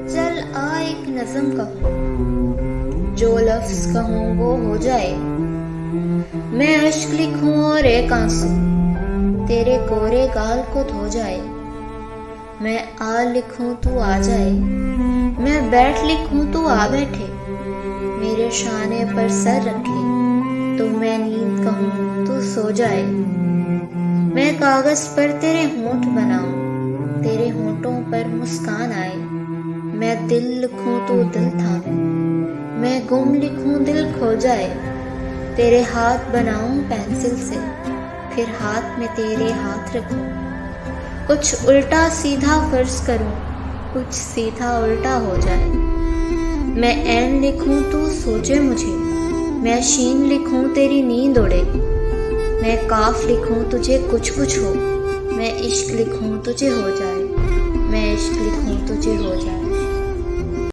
चल आ एक नज़म कहूँ, जो लफ्ज़ कहूँ वो हो जाए। मैं अश्क लिखूं और एक आंसू तेरे कोरे गाल को धो जाए। मैं आ लिखूं तू आ जाए, मैं बैठ लिखूं तू आ बैठे। मेरे शाने पर सर रखे तो मैं नींद कहूँ तू सो जाए। मैं कागज़ पर तेरे होंठ बनाऊं, तेरे होंठों पर मुस्कान आए। मैं दिल लिखूं तू दिल थामे, मैं गुम लिखूं दिल खो जाए। तेरे हाथ बनाऊं पेंसिल से, फिर हाथ में तेरे हाथ रखूं। कुछ उल्टा सीधा फर्ज करूं, कुछ सीधा उल्टा हो जाए। मैं ऐन लिखूं तू सोचे मुझे, मैं शीन लिखूं तेरी नींद उड़े। मैं काफ लिखूं तुझे कुछ कुछ हो, मैं इश्क लिखूं तुझे हो जाए। मैं इश्क लिखूं तुझे हो जाए।